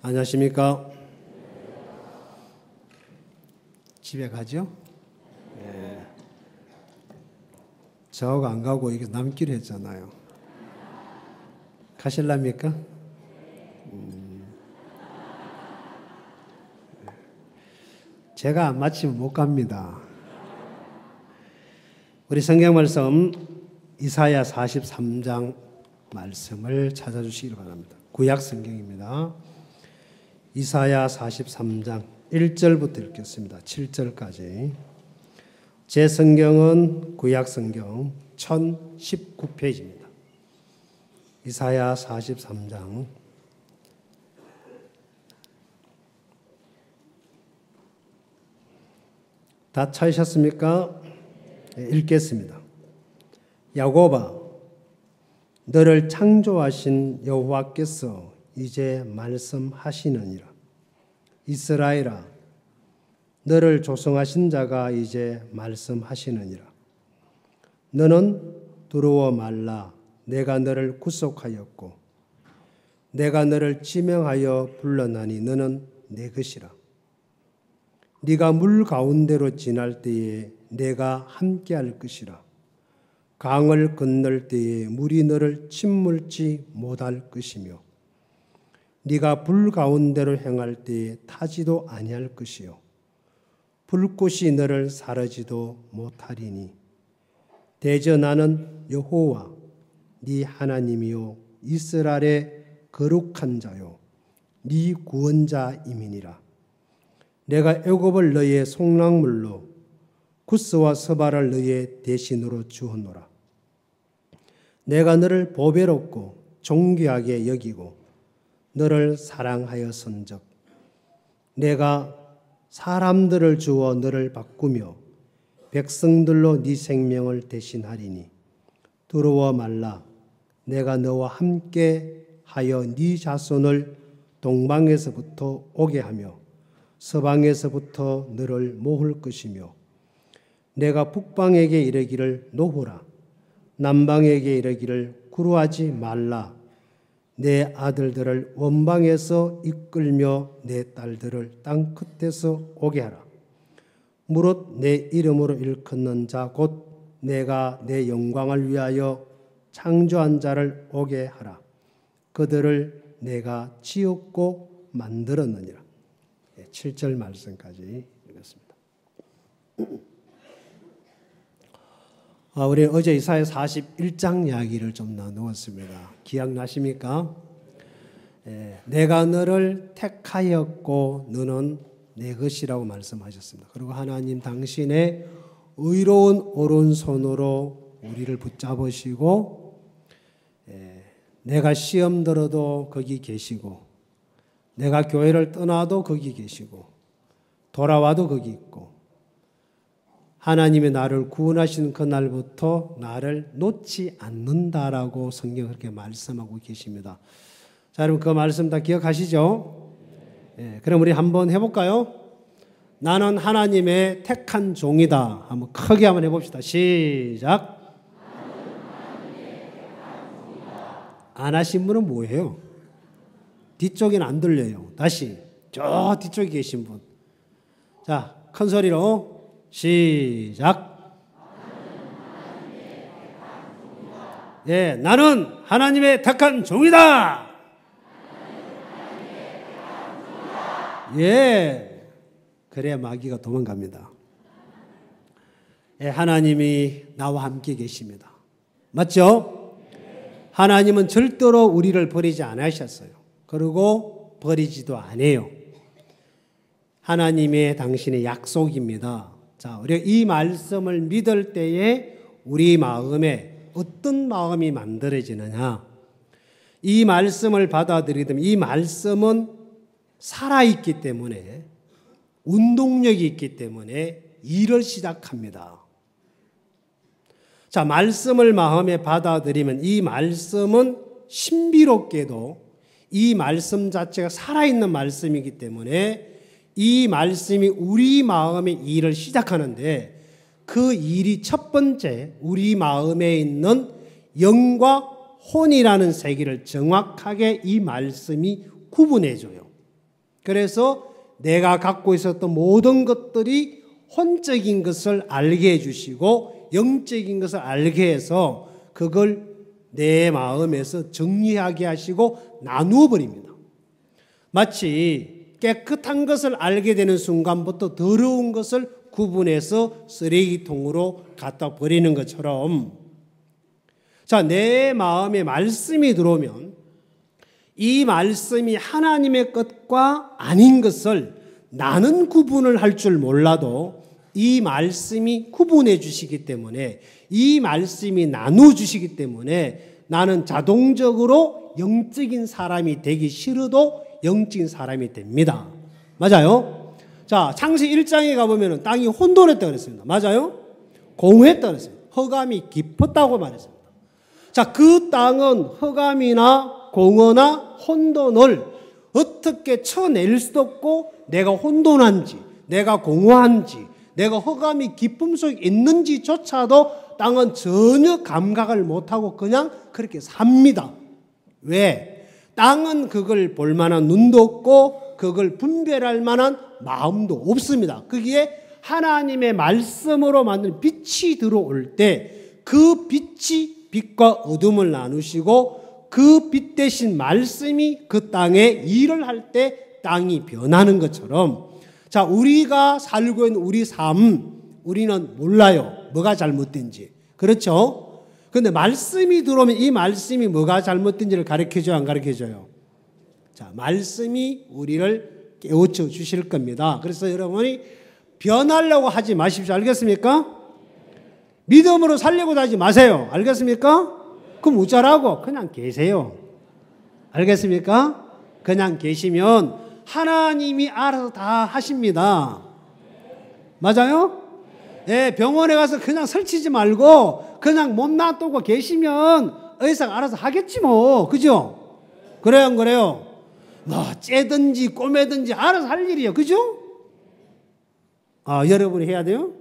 안녕하십니까? 집에 가죠? 예. 저하고 안 가고 이게 남기로 했잖아요. 가실랍니까? 제가 안 마치면 못 갑니다. 우리 성경 말씀 이사야 43장 말씀을 찾아주시기 바랍니다. 구약 성경입니다. 이사야 43장 1절부터 읽겠습니다. 7절까지. 제 성경은 구약 성경 1019페이지입니다. 이사야 43장 다 찾으셨습니까? 읽겠습니다. 야곱아, 너를 창조하신 여호와께서 이제 말씀하시느니라. 이스라엘아, 너를 조성하신 자가 이제 말씀하시느니라. 너는 두려워 말라. 내가 너를 구속하였고 내가 너를 지명하여 불러나니 너는 내 것이라. 네가 물 가운데로 지날 때에 내가 함께할 것이라. 강을 건널 때에 물이 너를 침몰치 못할 것이며 네가 불 가운데로 행할 때에 타지도 아니할 것이요 불꽃이 너를 사르지도 못하리니 대저 나는 여호와 네 하나님이요 이스라엘의 거룩한 자요 네 구원자임이니라. 내가 애굽을 너의 속량물로 구스와 스바를 너의 대신으로 주었노라. 내가 너를 보배롭고 존귀하게 여기고 너를 사랑하였은즉 내가 사람들을 주어 너를 바꾸며 백성들로 네 생명을 대신하리니 두려워 말라. 내가 너와 함께 하여 네 자손을 동방에서부터 오게 하며 서방에서부터 너를 모을 것이며 내가 북방에게 이르기를 노후라. 남방에게 이르기를 구루하지 말라. 내 아들들을 원방에서 이끌며 내 딸들을 땅 끝에서 오게 하라. 무릇 내 이름으로 일컫는 자 곧 내가 내 영광을 위하여 창조한 자를 오게 하라. 그들을 내가 지었고 만들었느니라. 7절 말씀까지 읽었습니다. 우리 어제 이사야 41장 이야기를 좀 나누었습니다. 기억나십니까? 내가 너를 택하였고 너는 내 것이라고 말씀하셨습니다. 그리고 하나님 당신의 의로운 오른손으로 우리를 붙잡으시고 내가 시험 들어도 거기 계시고 내가 교회를 떠나도 거기 계시고 돌아와도 거기 있고 하나님이 나를 구원하신 그날부터 나를 놓지 않는다라고 성경은 그렇게 말씀하고 계십니다. 자, 여러분 그 말씀 다 기억하시죠? 그럼 우리 한번 해볼까요? 나는 하나님의 택한 종이다. 한번 크게 한번 해봅시다. 시작. 안 하신 분은 뭐예요? 뒤쪽에는 안 들려요. 다시 저 뒤쪽에 계신 분. 자, 큰 소리로 시작. 예, 나는 하나님의 택한 종이다. 예, 그래야 마귀가 도망갑니다. 예, 하나님이 나와 함께 계십니다. 맞죠? 하나님은 절대로 우리를 버리지 않으셨어요. 그리고 버리지도 않아요. 하나님의 당신의 약속입니다. 자, 우리가 이 말씀을 믿을 때에 우리 마음에 어떤 마음이 만들어지느냐? 이 말씀을 받아들이면 이 말씀은 살아있기 때문에 운동력이 있기 때문에 일을 시작합니다. 자, 말씀을 마음에 받아들이면 이 말씀은 신비롭게도 이 말씀 자체가 살아있는 말씀이기 때문에 이 말씀이 우리 마음의 일을 시작하는데 그 일이 첫 번째 우리 마음에 있는 영과 혼이라는 세계를 정확하게 이 말씀이 구분해줘요. 그래서 내가 갖고 있었던 모든 것들이 혼적인 것을 알게 해주시고 영적인 것을 알게 해서 그걸 내 마음에서 정리하게 하시고 나누어 버립니다. 마치 깨끗한 것을 알게 되는 순간부터 더러운 것을 구분해서 쓰레기통으로 갖다 버리는 것처럼, 자, 내 마음에 말씀이 들어오면 이 말씀이 하나님의 것과 아닌 것을 나는 구분을 할 줄 몰라도 이 말씀이 구분해 주시기 때문에, 이 말씀이 나누어 주시기 때문에 나는 자동적으로 영적인 사람이 되기 싫어도 영적인 사람이 됩니다. 맞아요? 자, 창세기 1장에 가보면 땅이 혼돈했다고 그랬습니다. 맞아요? 공허했다고 그랬습니다. 흑암이 깊었다고 말했습니다. 자, 그 땅은 흑암이나 공허나 혼돈을 어떻게 쳐낼 수도 없고, 내가 혼돈한지, 내가 공허한지, 내가 흑암이 깊음 속에 있는지조차도 땅은 전혀 감각을 못하고 그냥 그렇게 삽니다. 왜? 땅은 그걸 볼 만한 눈도 없고 그걸 분별할 만한 마음도 없습니다. 거기에 하나님의 말씀으로 만든 빛이 들어올 때 그 빛이 빛과 어둠을 나누시고 그 빛 대신 말씀이 그 땅에 일을 할 때 땅이 변하는 것처럼, 자, 우리가 살고 있는 우리 삶, 우리는 몰라요. 뭐가 잘못된지. 그렇죠? 그런데 말씀이 들어오면 이 말씀이 뭐가 잘못된지를 가르쳐줘요, 안 가르쳐줘요? 자, 말씀이 우리를 깨우쳐 주실 겁니다. 그래서 여러분이 변하려고 하지 마십시오. 알겠습니까? 믿음으로 살려고 하지 마세요. 알겠습니까? 그럼 어쩌라고? 그냥 계세요. 알겠습니까? 그냥 계시면 하나님이 알아서 다 하십니다. 맞아요? 예, 병원에 가서 그냥 설치지 말고 그냥 몸 놔두고 계시면 의사가 알아서 하겠지 뭐. 그죠? 그래요, 안 그래요? 뭐 째든지 꼬매든지 알아서 할 일이에요. 그죠? 아, 여러분이 해야 돼요?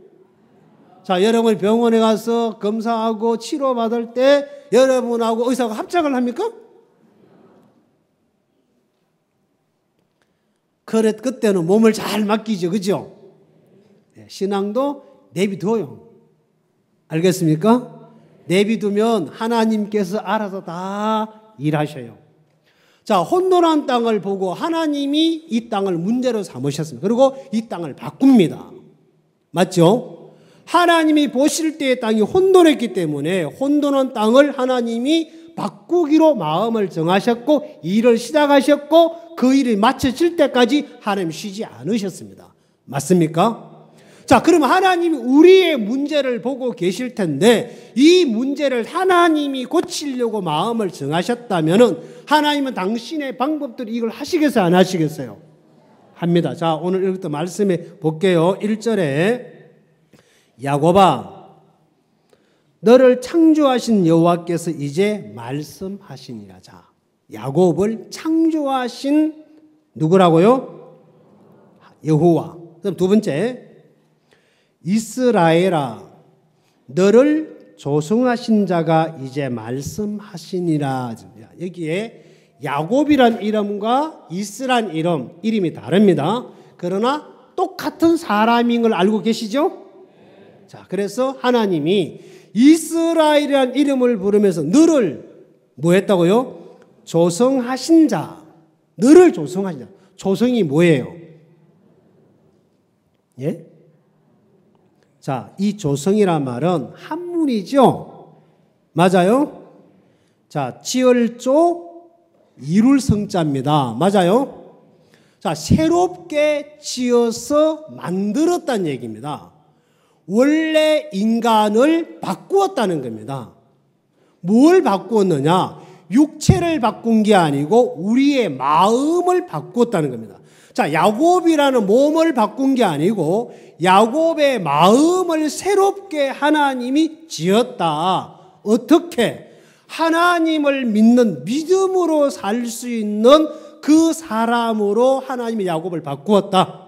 자, 여러분이 병원에 가서 검사하고 치료받을 때 여러분하고 의사가 합작을 합니까? 그래, 그때는 몸을 잘 맡기죠. 그죠? 네, 신앙도 내비둬요. 알겠습니까? 내비두면 하나님께서 알아서 다 일하셔요. 자, 혼돈한 땅을 보고 하나님이 이 땅을 문제로 삼으셨습니다. 그리고 이 땅을 바꿉니다. 맞죠? 하나님이 보실 때의 땅이 혼돈했기 때문에 혼돈한 땅을 하나님이 바꾸기로 마음을 정하셨고 일을 시작하셨고 그 일이 마쳐질 때까지 하나님 쉬지 않으셨습니다. 맞습니까? 자, 그럼 하나님이 우리의 문제를 보고 계실 텐데 이 문제를 하나님이 고치려고 마음을 정하셨다면 하나님은 당신의 방법대로 이걸 하시겠어요, 안 하시겠어요? 합니다. 자, 오늘 읽었던 말씀에 볼게요. 1절에 야곱아, 너를 창조하신 여호와께서 이제 말씀하시니라. 자, 야곱을 창조하신 누구라고요? 여호와. 그럼 두 번째, 이스라엘아, 너를 조성하신 자가 이제 말씀하시니라. 여기에 야곱이란 이름과 이스라엘 이름이 다릅니다. 그러나 똑같은 사람인 걸 알고 계시죠? 자, 그래서 하나님이 이스라엘이라는 이름을 부르면서 너를 뭐 했다고요? 조성하신 자. 너를 조성하신 자. 조성이 뭐예요? 예? 자, 이 조성이란 말은 한문이죠? 맞아요? 자, 지을조 이룰 성자입니다. 맞아요? 자, 새롭게 지어서 만들었다는 얘기입니다. 원래 인간을 바꾸었다는 겁니다. 뭘 바꾸었느냐? 육체를 바꾼 게 아니고 우리의 마음을 바꾸었다는 겁니다. 자, 야곱이라는 몸을 바꾼 게 아니고 야곱의 마음을 새롭게 하나님이 지었다. 어떻게? 하나님을 믿는 믿음으로 살 수 있는 그 사람으로 하나님이 야곱을 바꾸었다.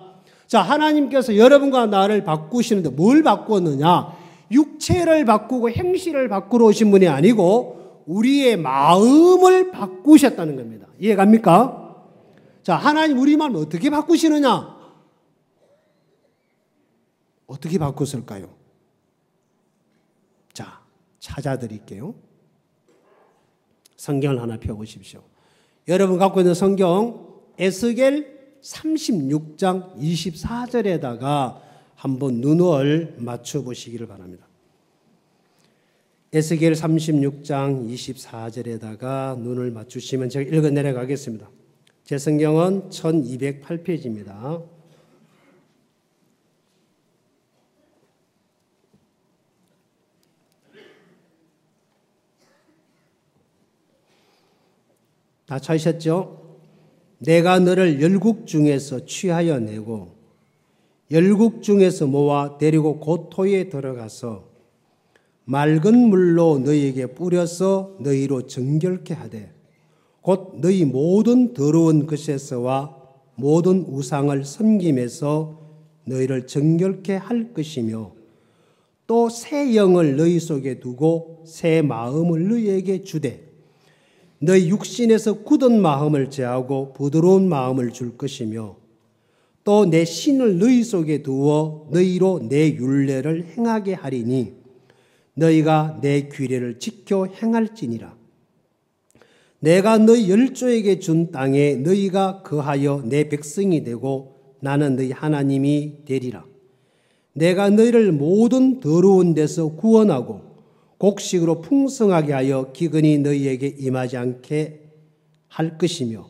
자, 하나님께서 여러분과 나를 바꾸시는데 뭘 바꾸었느냐? 육체를 바꾸고 행실을 바꾸러 오신 분이 아니고 우리의 마음을 바꾸셨다는 겁니다. 이해갑니까? 자, 하나님 우리 마음을 어떻게 바꾸시느냐? 어떻게 바꿨을까요? 자, 찾아드릴게요. 성경을 하나 펴보십시오. 여러분 갖고 있는 성경 에스겔 36장 24절에다가 한번 눈을 맞춰보시기를 바랍니다. 에스겔 36장 24절에다가 눈을 맞추시면 제가 읽어 내려가겠습니다. 제 성경은 1208페이지입니다. 다 찾으셨죠? 내가 너를 열국 중에서 취하여 내고 열국 중에서 모아 데리고 고토에 들어가서 맑은 물로 너희에게 뿌려서 너희로 정결케 하되 곧 너희 모든 더러운 것에서와 모든 우상을 섬김에서 너희를 정결케 할 것이며 또 새 영을 너희 속에 두고 새 마음을 너희에게 주되 너희 육신에서 굳은 마음을 제하고 부드러운 마음을 줄 것이며 또 내 신을 너희 속에 두어 너희로 내 율례를 행하게 하리니 너희가 내 규례를 지켜 행할지니라. 내가 너희 열조에게 준 땅에 너희가 거하여 내 백성이 되고 나는 너희 하나님이 되리라. 내가 너희를 모든 더러운 데서 구원하고 곡식으로 풍성하게 하여 기근이 너희에게 임하지 않게 할 것이며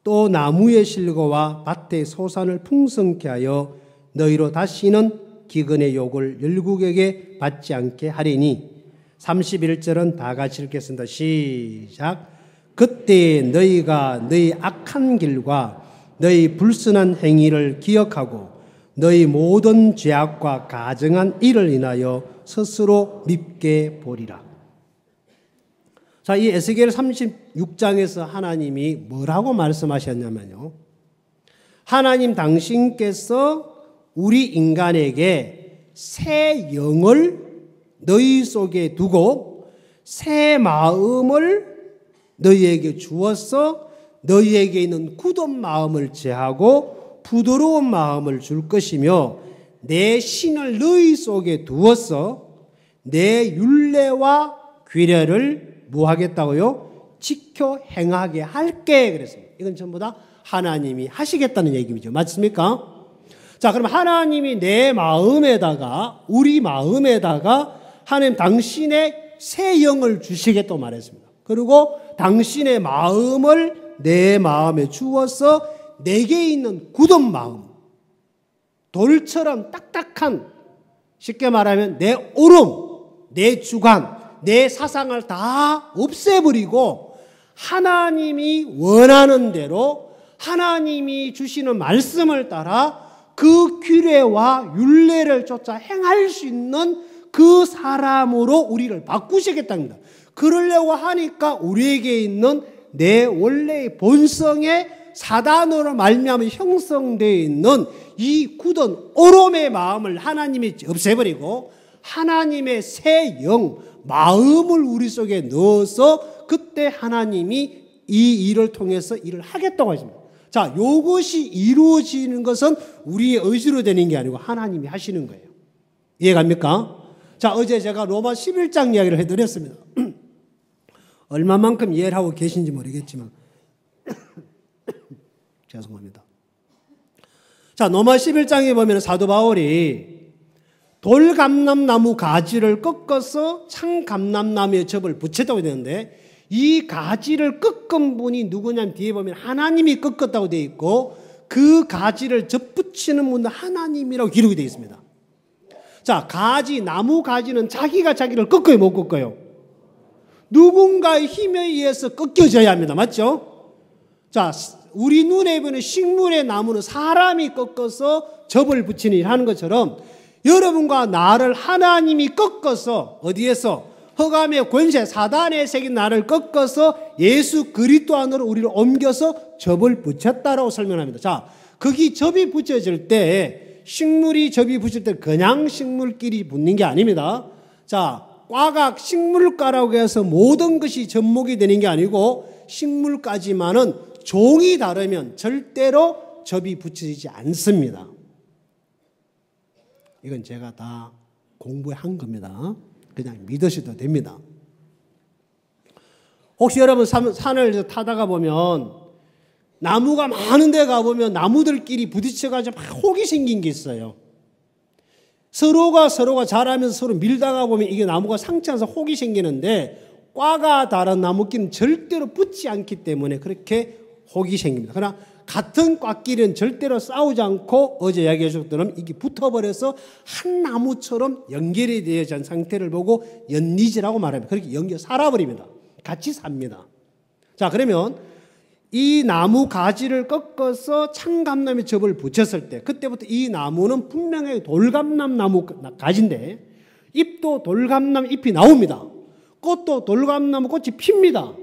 또 나무의 실과와 밭의 소산을 풍성케 하여 너희로 다시는 기근의 욕을 열국에게 받지 않게 하리니 31절은 다 같이 읽겠습니다. 시작. 그때 너희가 너희 악한 길과 너희 불순한 행위를 기억하고 너희 모든 죄악과 가증한 일을 인하여 스스로 밉게 보리라. 자, 이 에스겔 36장에서 하나님이 뭐라고 말씀하셨냐면요. 하나님 당신께서 우리 인간에게 새 영을 너희 속에 두고 새 마음을 너희에게 주어서 너희에게 있는 굳은 마음을 제하고 부드러운 마음을 줄 것이며 내 신을 너희 속에 두어서 내 율례와 규례를 뭐 하겠다고요? 지켜 행하게 할게 그랬습니다. 이건 전부 다 하나님이 하시겠다는 얘기죠. 맞습니까? 자, 그럼 하나님이 내 마음에다가 우리 마음에다가 하나님 당신의 새 영을 주시겠다고 말했습니다. 그리고 당신의 마음을 내 마음에 주어서 내게 있는 굳은 마음, 돌처럼 딱딱한, 쉽게 말하면 내 오름, 내 주관, 내 사상을 다 없애버리고 하나님이 원하는 대로 하나님이 주시는 말씀을 따라 그 규례와 율례를 쫓아 행할 수 있는 그 사람으로 우리를 바꾸시겠답니다. 그러려고 하니까 우리에게 있는 내 원래의 본성의 사단으로 말미암아 형성되어 있는 이 굳은 오름의 마음을 하나님이 없애버리고 하나님의 새 영, 마음을 우리 속에 넣어서 그때 하나님이 이 일을 통해서 일을 하겠다고 하십니다. 자, 이것이 이루어지는 것은 우리의 의지로 되는 게 아니고 하나님이 하시는 거예요. 이해갑니까? 자, 어제 제가 로마 11장 이야기를 해드렸습니다. 얼마만큼 이해를 하고 계신지 모르겠지만 죄송합니다. 자, 로마 11장에 보면 사도 바울이 돌감람나무 가지를 꺾어서 창감람나무의 접을 붙였다고 되는데 이 가지를 꺾은 분이 누구냐면 뒤에 보면 하나님이 꺾었다고 되어 있고 그 가지를 접붙이는 분은 하나님이라고 기록이 되어 있습니다. 자, 나무 가지는 자기가 자기를 꺾어요, 못 꺾어요? 누군가의 힘에 의해서 꺾여져야 합니다. 맞죠? 자, 우리 눈에 보이는 식물의 나무는 사람이 꺾어서 접을 붙이는 일 하는 것처럼 여러분과 나를 하나님이 꺾어서 어디에서? 흑암의 권세, 사단의 새긴 나를 꺾어서 예수 그리스도 안으로 우리를 옮겨서 접을 붙였다라고 설명합니다. 자, 거기 접이 붙여질 때 식물이 접이 붙일 때 그냥 식물끼리 붙는 게 아닙니다. 자, 꽈각 식물가라고 해서 모든 것이 접목이 되는 게 아니고 식물까지만은 종이 다르면 절대로 접이 붙여지지 않습니다. 이건 제가 다 공부한 겁니다. 그냥 믿으셔도 됩니다. 혹시 여러분 산을 타다가 보면 나무가 많은 데 가보면 나무들끼리 부딪혀가지고 막 혹이 생긴 게 있어요. 서로가 자라면서 서로 밀다가 보면 이게 나무가 상처나서 혹이 생기는데 과가 다른 나무끼리는 절대로 붙지 않기 때문에 그렇게 혹이 생깁니다. 그러나 같은 과끼리는 절대로 싸우지 않고 어제 이야기해 줬던 이게 붙어버려서 한 나무처럼 연결이 되어진 있는 상태를 보고 연리지라고 말합니다. 그렇게 연결 살아버립니다. 같이 삽니다. 자, 그러면 이 나무 가지를 꺾어서 창감나무에 접을 붙였을 때 그때부터 이 나무는 분명히 돌감람 나무 가지인데 잎도 돌감나무 잎이 나옵니다. 꽃도 돌감나무 꽃이 핍니다.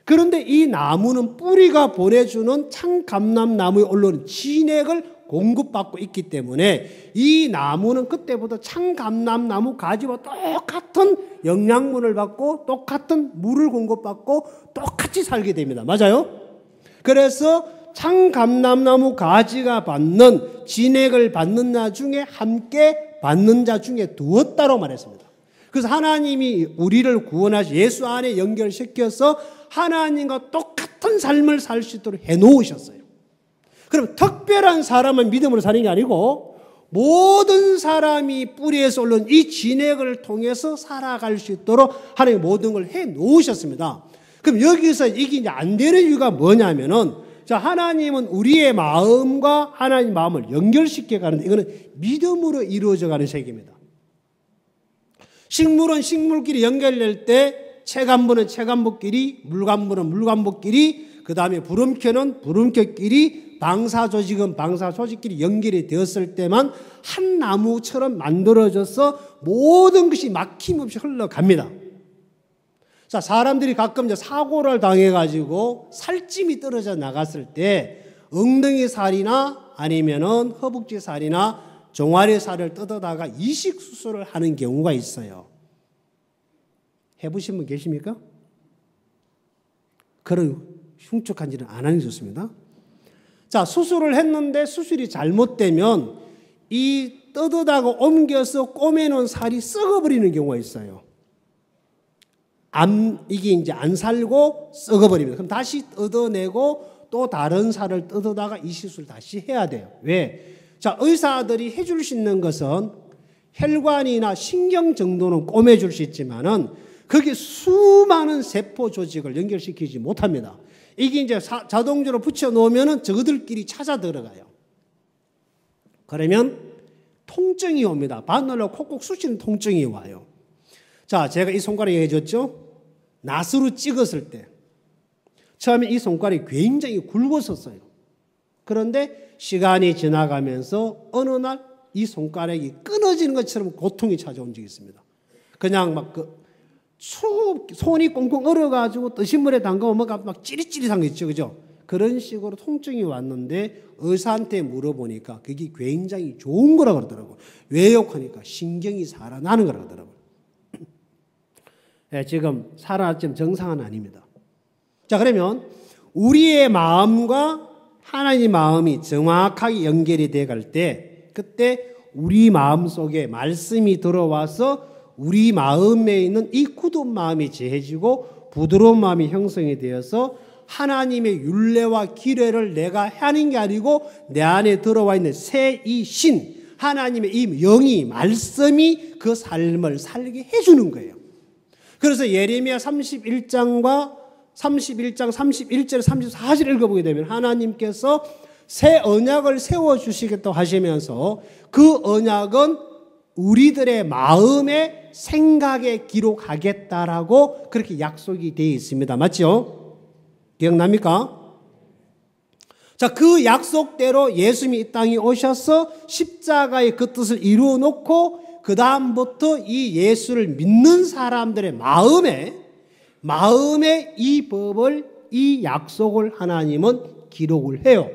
그런데 이 나무는 뿌리가 보내주는 창감람나무에 올라오는 진액을 공급받고 있기 때문에 이 나무는 그때부터 창감람나무 가지와 똑같은 영양분을 받고 똑같은 물을 공급받고 똑같이 살게 됩니다. 맞아요? 그래서 창감람나무 가지가 받는 진액을 받는 자 중에 함께 받는 자 중에 두었다고 말했습니다. 그래서 하나님이 우리를 구원하시 예수 안에 연결시켜서 하나님과 똑같은 삶을 살 수 있도록 해놓으셨어요. 그럼 특별한 사람은 믿음으로 사는 게 아니고 모든 사람이 뿌리에서 올라온 이 진액을 통해서 살아갈 수 있도록 하나님이 모든 걸 해놓으셨습니다. 그럼 여기서 이게 이제 안 되는 이유가 뭐냐면은 자, 하나님은 우리의 마음과 하나님 마음을 연결시켜 가는데 이거는 믿음으로 이루어져 가는 세계입니다. 식물은 식물끼리 연결될 때 체간부는 체간부끼리, 물간부는 물간부끼리, 그 다음에 부름켜는 부름켜끼리, 방사조직은 방사조직끼리 연결이 되었을 때만 한 나무처럼 만들어져서 모든 것이 막힘없이 흘러갑니다. 자, 사람들이 가끔 이제 사고를 당해가지고 살찜이 떨어져 나갔을 때 엉덩이 살이나 아니면은 허벅지 살이나 종아리 살을 뜯어다가 이식 수술을 하는 경우가 있어요. 해보신 분 계십니까? 그런 흉측한 일은 안 하는 게 좋습니다. 자, 수술을 했는데 수술이 잘못되면 이 뜯어다가 옮겨서 꼬매놓은 살이 썩어버리는 경우가 있어요. 이게 이제 안 살고 썩어버립니다. 그럼 다시 뜯어내고 또 다른 살을 뜯어다가 이 시술을 다시 해야 돼요. 왜? 자, 의사들이 해줄 수 있는 것은 혈관이나 신경 정도는 꼬매줄 수 있지만은 거기에 수많은 세포 조직을 연결시키지 못합니다. 이게 이제 자동적으로 붙여놓으면은 저들끼리 찾아 들어가요. 그러면 통증이 옵니다. 바늘로 콕콕 쑤시는 통증이 와요. 자, 제가 이 손가락 얘기해줬죠? 낫으로 찍었을 때 처음에 이 손가락이 굉장히 굵었었어요. 그런데 시간이 지나가면서 어느 날 이 손가락이 끊어지는 것처럼 고통이 찾아온 적이 있습니다. 그냥 막 손이 꽁꽁 얼어가지고 뜨신 물에 담가면 막 찌릿찌릿한 거 있죠. 그죠? 그런 식으로 통증이 왔는데 의사한테 물어보니까 그게 굉장히 좋은 거라 그러더라고요. 왜요?하니까 신경이 살아나는 거라 그러더라고요. 네, 지금 살아났지만 정상은 아닙니다. 자, 그러면 우리의 마음과 하나님의 마음이 정확하게 연결이 돼 갈 때 그때 우리 마음 속에 말씀이 들어와서 우리 마음에 있는 이 굳은 마음이 제해지고 부드러운 마음이 형성이 되어서 하나님의 율례와 기례를 내가 하는 게 아니고 내 안에 들어와 있는 새 이 신 하나님의 이 영이 말씀이 그 삶을 살게 해주는 거예요. 그래서 예레미야 31장 31절 34절 읽어보게 되면 하나님께서 새 언약을 세워주시겠다고 하시면서 그 언약은 우리들의 마음의 생각에 기록하겠다라고 그렇게 약속이 되어 있습니다. 맞죠? 기억납니까? 자, 그 약속대로 예수님이 이 땅에 오셔서 십자가의 그 뜻을 이루어 놓고 그 다음부터 이 예수를 믿는 사람들의 마음에 이 법을, 이 약속을 하나님은 기록을 해요.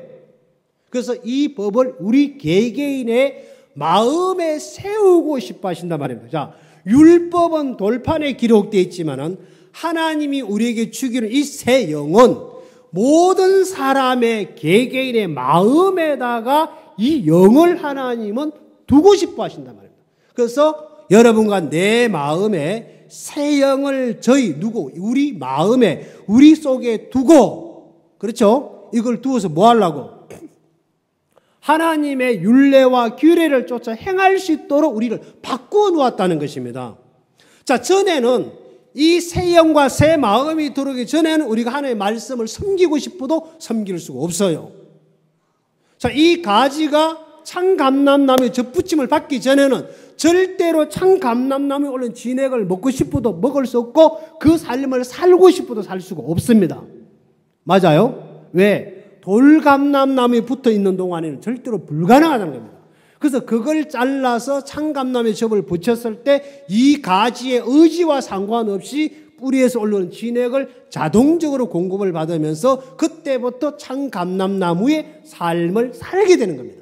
그래서 이 법을 우리 개개인의 마음에 세우고 싶어 하신단 말입니다. 자, 율법은 돌판에 기록되어 있지만은 하나님이 우리에게 주기는 이 새 영은 모든 사람의 개개인의 마음에다가 이 영을 하나님은 두고 싶어 하신단 말입니다. 그래서 여러분과 내 마음에 새 영을 우리 마음에, 우리 속에 두고, 그렇죠? 이걸 두어서 뭐 하려고? 하나님의 율례와 규례를 쫓아 행할 수 있도록 우리를 바꾸어 놓았다는 것입니다. 자, 전에는 이 새 영과 새 마음이 들어오기 전에는 우리가 하나님의 말씀을 섬기고 싶어도 섬길 수가 없어요. 자, 이 가지가 참감람나무의 접붙임을 받기 전에는 절대로 참감람나무에 올린 진액을 먹고 싶어도 먹을 수 없고 그 삶을 살고 싶어도 살 수가 없습니다. 맞아요? 왜? 돌감람나무에 붙어 있는 동안에는 절대로 불가능하다는 겁니다. 그래서 그걸 잘라서 참감나무의 접을 붙였을 때 이 가지의 의지와 상관없이 뿌리에서 올라오는 진액을 자동적으로 공급을 받으면서 그때부터 참감람나무의 삶을 살게 되는 겁니다.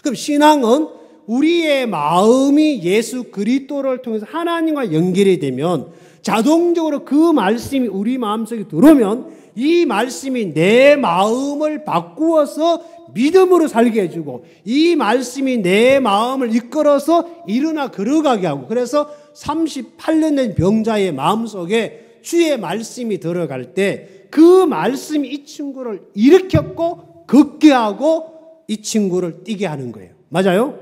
그럼 신앙은 우리의 마음이 예수 그리스도를 통해서 하나님과 연결이 되면 자동적으로 그 말씀이 우리 마음속에 들어오면 이 말씀이 내 마음을 바꾸어서 믿음으로 살게 해주고 이 말씀이 내 마음을 이끌어서 일어나 걸어가게 하고 그래서 38년 된 병자의 마음속에 주의 말씀이 들어갈 때 그 말씀이 이 친구를 일으켰고 걷게 하고 이 친구를 뛰게 하는 거예요. 맞아요?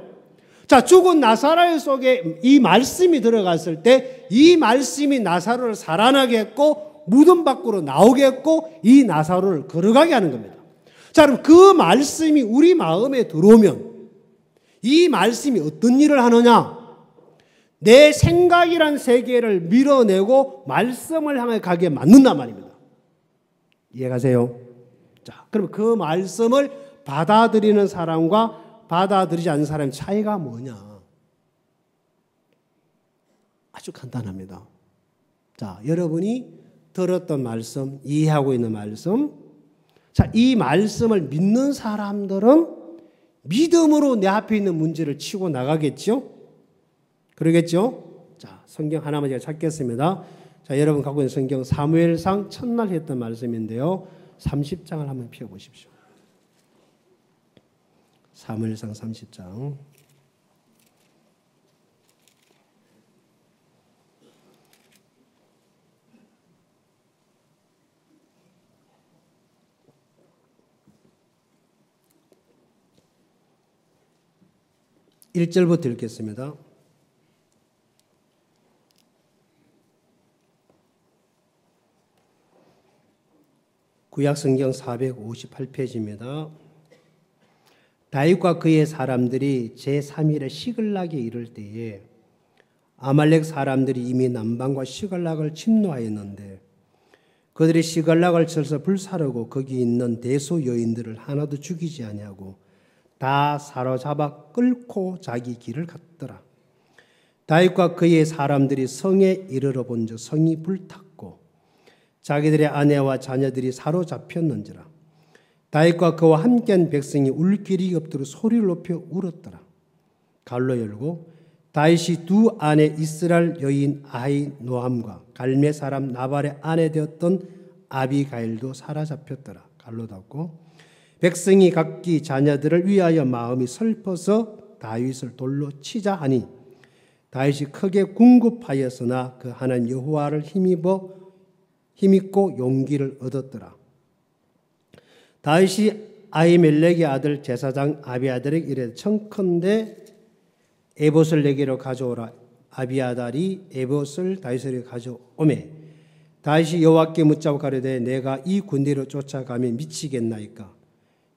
자, 죽은 나사로 속에 이 말씀이 들어갔을 때 이 말씀이 나사로를 살아나게 했고 무덤 밖으로 나오게 했고 이 나사로를 걸어가게 하는 겁니다. 자, 그럼 그 말씀이 우리 마음에 들어오면 이 말씀이 어떤 일을 하느냐? 내 생각이란 세계를 밀어내고 말씀을 향해 가게 만든단 말입니다. 이해가세요? 자, 그럼 그 말씀을 받아들이는 사람과 받아들이지 않는 사람의 차이가 뭐냐? 아주 간단합니다. 자, 여러분이 들었던 말씀, 이해하고 있는 말씀, 자, 이 말씀을 믿는 사람들은 믿음으로 내 앞에 있는 문제를 치고 나가겠죠? 그러겠죠? 자, 성경 하나만 제가 찾겠습니다. 자, 여러분 갖고 있는 성경 사무엘상 첫날 했던 말씀인데요. 30장을 한번 펴보십시오. 사무엘상 30장. (1절부터) 읽겠습니다. 구약성경 458페이지입니다. 다윗과 그의 사람들이 제3일에 시글락에 이를 때에 아말렉 사람들이 이미 남방과 시글락을 침노하였는데 그들이 시글락을 쳐서 불사르고 거기 있는 대소 여인들을 하나도 죽이지 아니하고 다 사로잡아 끌고 자기 길을 갔더라. 다윗과 그의 사람들이 성에 이르러 본즉 성이 불탔고 자기들의 아내와 자녀들이 사로잡혔는지라. 다윗과 그와 함께한 백성이 울 길이 없도록 소리를 높여 울었더라. 갈로 열고 다윗이 두 아내 이스라엘 여인 아히노함과 갈메 사람 나발의 아내 되었던 아비가일도 사로잡혔더라. 갈로 닫고 백성이 각기 자녀들을 위하여 마음이 슬퍼서 다윗을 돌로 치자 하니 다윗이 크게 궁급하였으나 그 하나님 여호와를 힘입고 용기를 얻었더라. 다윗이 아히멜렉의 아들 제사장 아비아달에게 이르되 청컨대 에봇을 내게로 가져오라. 아비아달이 에봇을 다윗에게 가져오매 다윗이 여호와께 묻자고 가로되 내가 이 군대로 쫓아가면 미치겠나이까?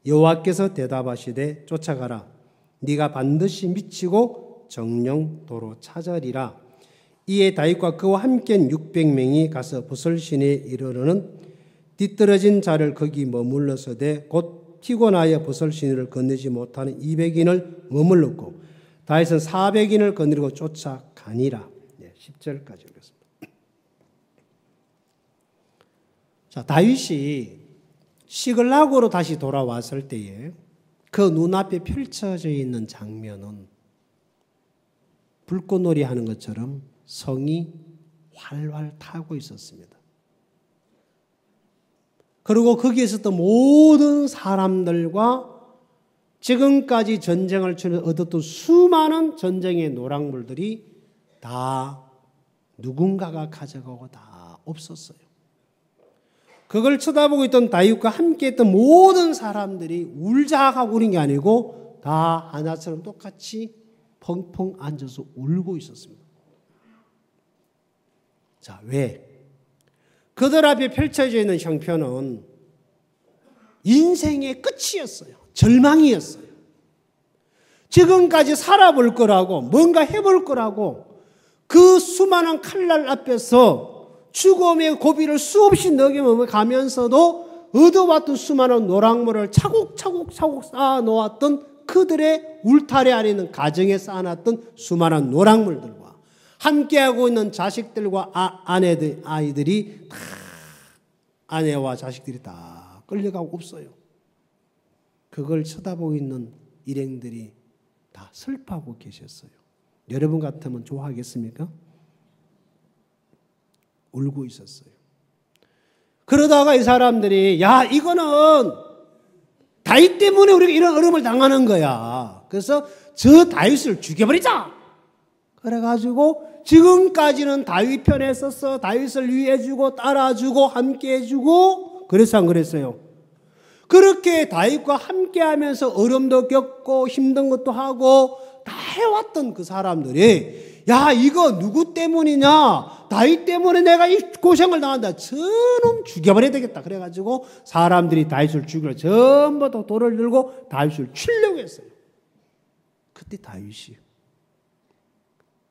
여호와께서 대답하시되 쫓아가라. 네가 반드시 미치고 정령도로 찾으리라. 이에 다윗과 그와 함께한 600명이 가서 부설신에 이르러는 뒤떨어진 자를 거기 머물러서되 곧 피곤하여 부설신을 건너지 못하는 200인을 머물렀고 다윗은 400인을 거느리고 쫓아가니라. 10절까지 읽겠습니다. 자, 다윗이 시글락으로 다시 돌아왔을 때에 그 눈앞에 펼쳐져 있는 장면은 불꽃놀이 하는 것처럼 성이 활활 타고 있었습니다. 그리고 거기에 있었던 모든 사람들과 지금까지 전쟁을 치르 얻었던 수많은 전쟁의 노랑물들이 다 누군가가 가져가고 다 없었어요. 그걸 쳐다보고 있던 다윗과 함께 했던 모든 사람들이 울자하고 우는 게 아니고 다 하나처럼 똑같이 펑펑 앉아서 울고 있었습니다. 자, 왜? 그들 앞에 펼쳐져 있는 형편은 인생의 끝이었어요. 절망이었어요. 지금까지 살아볼 거라고, 뭔가 해볼 거라고, 그 수많은 칼날 앞에서 죽음의 고비를 수없이 넘어가면서도 얻어왔던 수많은 노랑물을 차곡차곡 쌓아 놓았던 그들의 울타리 안에 있는 가정에 쌓아놨던 수많은 노랑물들과 함께하고 있는 자식들과 아이들이 다, 아내와 자식들이 다 끌려가고 없어요. 그걸 쳐다보고 있는 일행들이 다 슬퍼하고 계셨어요. 여러분 같으면 좋아하겠습니까? 울고 있었어요. 그러다가 이 사람들이 야, 이거는 다윗 때문에 우리가 이런 어려움을 당하는 거야. 그래서 저 다윗을 죽여버리자. 그래가지고 지금까지는 다윗 편에 서서 다윗을 위해주고 따라주고 함께해주고 그래서 안 그랬어요. 그렇게 다윗과 함께하면서 어려움도 겪고 힘든 것도 하고 다 해왔던 그 사람들이 야, 이거 누구 때문이냐? 다윗 때문에 내가 이 고생을 당한다. 저놈 죽여버려야 되겠다. 그래가지고 사람들이 다윗을 죽이려 전부 다 돌을 들고 다윗을 치려고 했어요. 그때 다윗이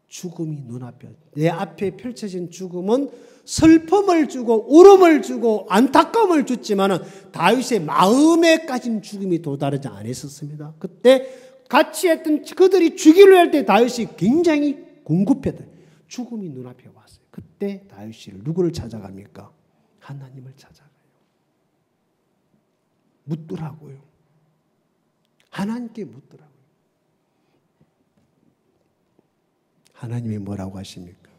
죽음이 눈앞에, 내 앞에 펼쳐진 죽음은 슬픔을 주고 울음을 주고 안타까움을 줬지만 다윗의 마음에까지는 죽음이 도달하지 않았었습니다. 그때 같이 했던 그들이 죽이려 할 때 다윗이 굉장히 궁급했다. 죽음이 눈앞에 왔어요. 그때 다윗이 누구를 찾아갑니까? 하나님을 찾아가요. 묻더라고요. 하나님께 묻더라고요. 하나님이 뭐라고 하십니까?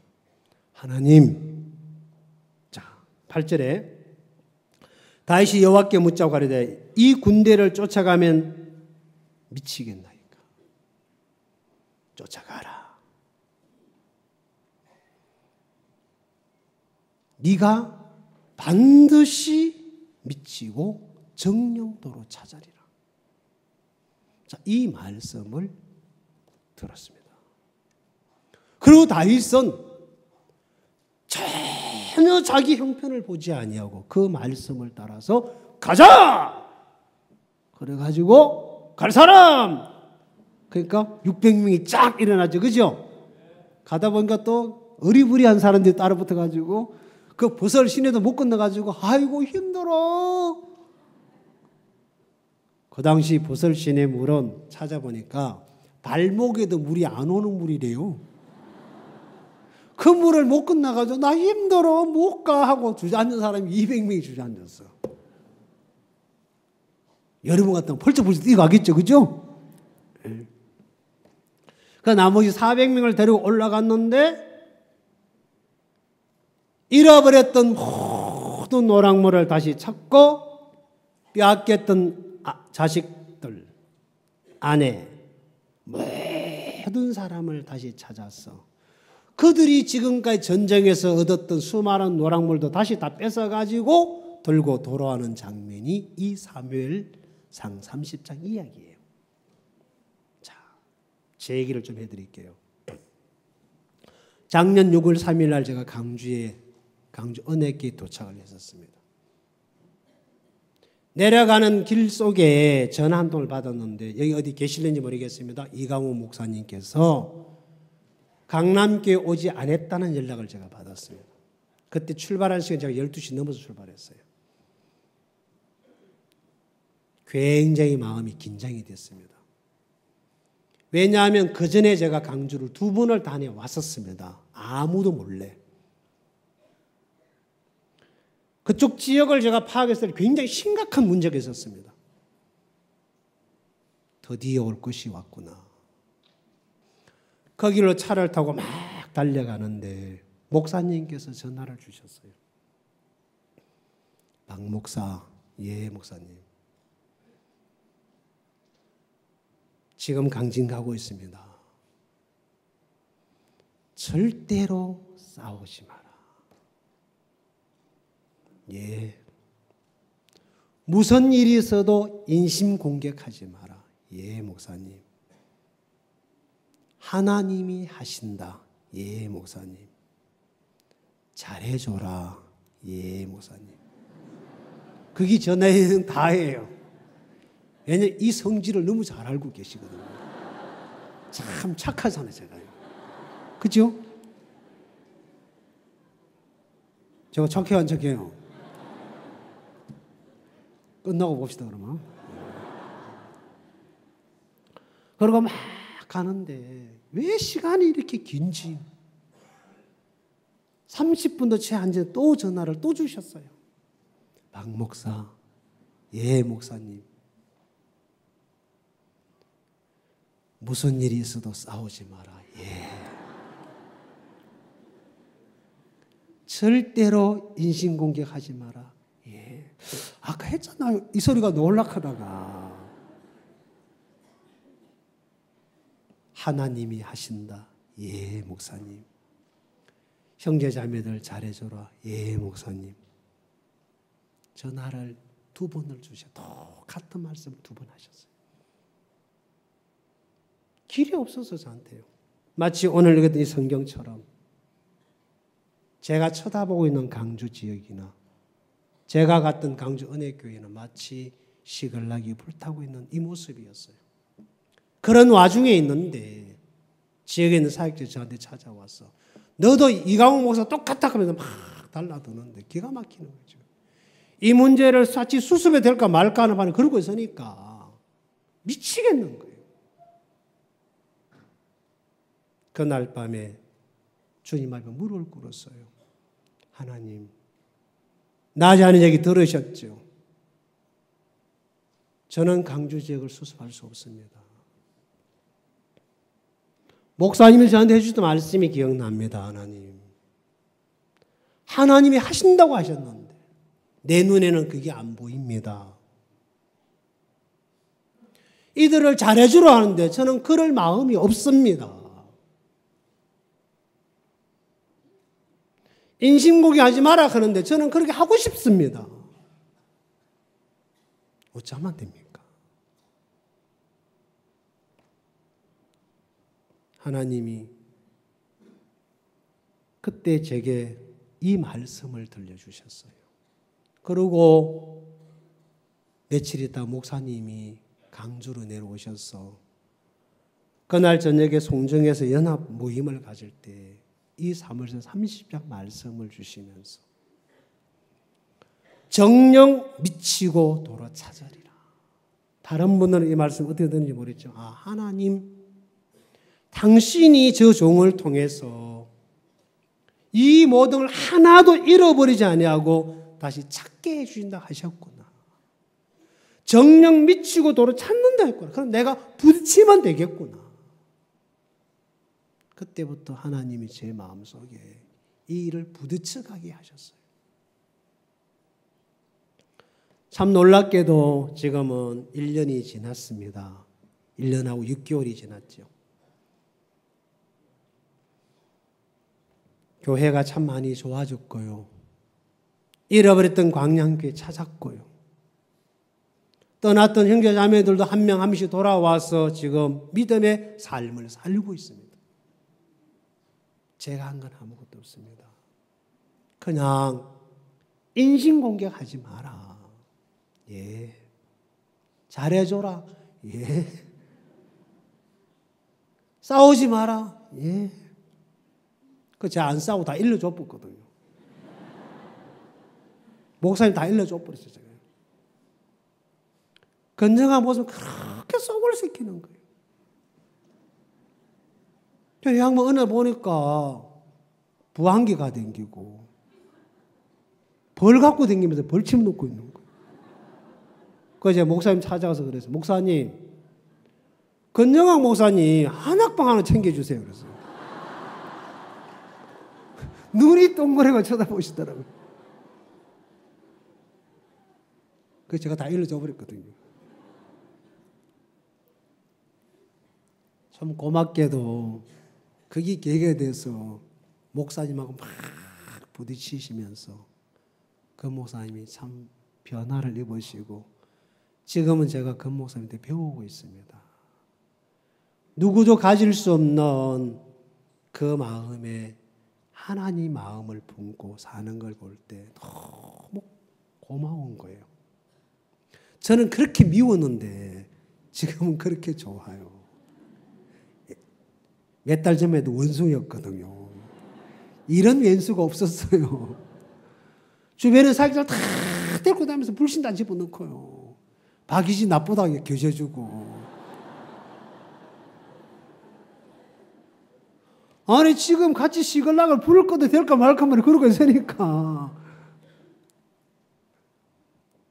하나님, 자, 8절에 다윗이 여호와께 묻자고 가로되 이 군대를 쫓아가면 미치겠나이까? 쫓아가라. 네가 반드시 미치고 정령도로 찾아리라. 자, 이 말씀을 들었습니다. 그리고 다윗은 전혀 자기 형편을 보지 아니하고 그 말씀을 따라서 가자! 그래가지고 갈 사람! 그러니까 600명이 쫙 일어나죠. 그죠? 가다 보니까 또 어리부리한 사람들이 따라 붙어가지고 그 보설 시내도 못 건너가지고 아이고 힘들어. 그 당시 보설 시내 물은 찾아보니까 발목에도 물이 안 오는 물이래요. 그 물을 못 건너가지고 나 힘들어 못 가 하고 주저앉은 사람이 200명이 주저앉았어. 여러분 같으면 펄쩍펄쩍 뛰어가겠죠. 그죠? 네. 그 나머지 400명을 데리고 올라갔는데 잃어버렸던 모든 노랑물을 다시 찾고 빼앗겼던 자식들, 아내, 모든 사람을 다시 찾았어. 그들이 지금까지 전쟁에서 얻었던 수많은 노랑물도 다시 다 뺏어가지고 들고 돌아오는 장면이 이 사무엘상 30장 이야기예요. 자, 제 얘기를 좀 해드릴게요. 작년 6월 3일 날 제가 강주 은혜교에 도착을 했었습니다. 내려가는 길 속에 전화 한 통을 받았는데 여기 어디 계실는지 모르겠습니다. 이강호 목사님께서 강남교회 오지 않았다는 연락을 제가 받았습니다. 그때 출발한 시간 제가 12시 넘어서 출발했어요. 굉장히 마음이 긴장이 됐습니다. 왜냐하면 그 전에 제가 강주를 2번을 다녀왔었습니다. 아무도 몰래. 그쪽 지역을 제가 파악했을 때 굉장히 심각한 문제가 있었습니다. 드디어 올 것이 왔구나. 거기로 차를 타고 막 달려가는데 목사님께서 전화를 주셨어요. 박 목사, 예, 목사님. 지금 강진 가고 있습니다. 절대로 싸우지 마라. 예. 무슨 일이 있어도 인심 공격하지 마라. 예, 목사님. 하나님이 하신다. 예, 목사님. 잘해줘라. 예, 목사님. 그게 전에는 다예요. 왜냐면 이 성질을 너무 잘 알고 계시거든요. 참 착하잖아요, 제가요. 그죠? 제가 착해요, 안 착해요? 끝나고 봅시다, 그러면. 그러고 막 가는데 왜 시간이 이렇게 긴지 30분도 채 앉아 또 전화를 또 주셨어요. 박 목사, 예, 목사님. 무슨 일이 있어도 싸우지 마라. 예. 절대로 인신공격하지 마라. 예. 아까 했잖아요. 이 소리가 놀락하다가 하나님이 하신다. 예, 목사님. 형제자매들 잘해줘라. 예, 목사님. 전화를 2번을 주셔. 똑같은 말씀을 2번 하셨어요. 길이 없어서 저한테요. 마치 오늘 읽었던 이 성경처럼 제가 쳐다보고 있는 강주 지역이나 제가 갔던 강주 은혜교회는 마치 시글락이 불타고 있는 이 모습이었어요. 그런 와중에 있는데 지역에 있는 사역자들이 저한테 찾아와서 너도 이강훈 목사 똑같다 하면서 막 달라드는데 기가 막히는 거죠. 이 문제를 사치 수습해야 될까 말까 하는 반에 그러고 있으니까 미치겠는 거예요. 그날 밤에 주님 앞에 무릎을 꿇었어요. 하나님, 낮에 하는 얘기 들으셨죠? 저는 강주 지역을 수습할 수 없습니다. 목사님이 저한테 해주셨던 말씀이 기억납니다. 하나님. 하나님이 하신다고 하셨는데 내 눈에는 그게 안 보입니다. 이들을 잘해주려 하는데 저는 그럴 마음이 없습니다. 인신공격하지 마라 하는데 저는 그렇게 하고 싶습니다. 어쩌면 됩니까? 하나님이 그때 제게 이 말씀을 들려주셨어요. 그리고 며칠 있다 목사님이 강주로 내려오셔서 그날 저녁에 송정에서 연합 모임을 가질 때 이 사무엘서 30장 말씀을 주시면서 정령 미치고 도로 찾으리라. 다른 분들은 이 말씀 어떻게 듣는지 모르겠죠. 하나님 당신이 저 종을 통해서 이 모든 걸 하나도 잃어버리지 아니하고 다시 찾게 해주신다 하셨구나. 정령 미치고 도로 찾는다 했구나. 그럼 내가 부딪히면 되겠구나. 그때부터 하나님이 제 마음속에 이 일을 부딪혀가게 하셨어요. 참 놀랍게도 지금은 1년이 지났습니다. 1년하고 6개월이 지났죠. 교회가 참 많이 좋아졌고요. 잃어버렸던 광양교회 찾았고요. 떠났던 형제자매들도 한 명 한 명씩 돌아와서 지금 믿음의 삶을 살고 있습니다. 제가 한 건 아무것도 없습니다. 그냥 인신공격하지 마라. 예. 잘해줘라. 예. 싸우지 마라. 예. 제가 안 싸우고 다 일러줘버렸거든요. 목사님 다 일러줘버렸어요. 제가. 건정한 모습 그렇게 속을 시키는 거예요. 이 양반 은혜 보니까 부항기가 댕기고 벌 갖고 댕기면서 벌침 놓고 있는 거예요. 그래서 목사님 찾아가서 그래서 목사님, 건정한 목사님 한약방 하나 챙겨주세요. 그래서 눈이 동그랗게 쳐다보시더라고요. 그래서 제가 다 일러줘 버렸거든요. 참 고맙게도 거기 계획에 대해서 목사님하고 막 부딪히시면서 그 목사님이 참 변화를 입으시고 지금은 제가 그 목사님한테 배우고 있습니다. 누구도 가질 수 없는 그 마음에 하나님 마음을 품고 사는 걸 볼 때 너무 고마운 거예요. 저는 그렇게 미웠는데 지금은 그렇게 좋아요. 몇 달 전에도 원숭이였거든요. 이런 왼수가 없었어요. 주변에 사기들 다 데리고 다니면서 불신단 집어넣고요. 박이지 나쁘다고 교제해주고. 아니 지금 같이 시글락을 부를 것도 될까 말까 말이 그러고 있으니까.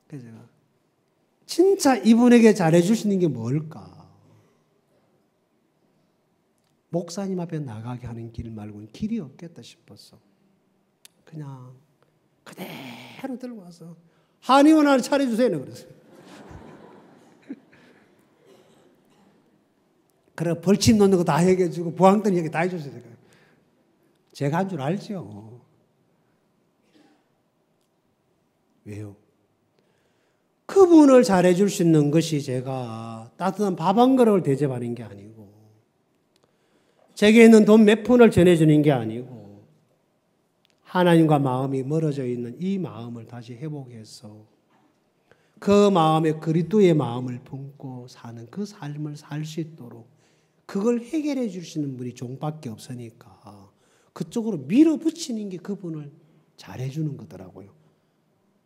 그래서 제가 진짜 이분에게 잘해줄 수 있는 게 뭘까? 목사님 앞에 나가게 하는 길 말고는 길이 없겠다 싶었어. 그냥 그대로 들고 와서 한의원 하나 차려주세요. 그랬어요. 그래 벌침 놓는 거 다 해주고 부항 떠는 얘기 다 해줬어요. 제가 한 줄 알죠. 왜요? 그분을 잘해줄 수 있는 것이 제가 따뜻한 밥 한 그릇을 대접하는 게 아니고 제게 있는 돈 몇 푼을 전해주는 게 아니고 하나님과 마음이 멀어져 있는 이 마음을 다시 회복해서 그 마음에 그리스도의 마음을 품고 사는 그 삶을 살 수 있도록 그걸 해결해 주시는 분이 종밖에 없으니까 그쪽으로 밀어붙이는 게 그분을 잘해주는 거더라고요.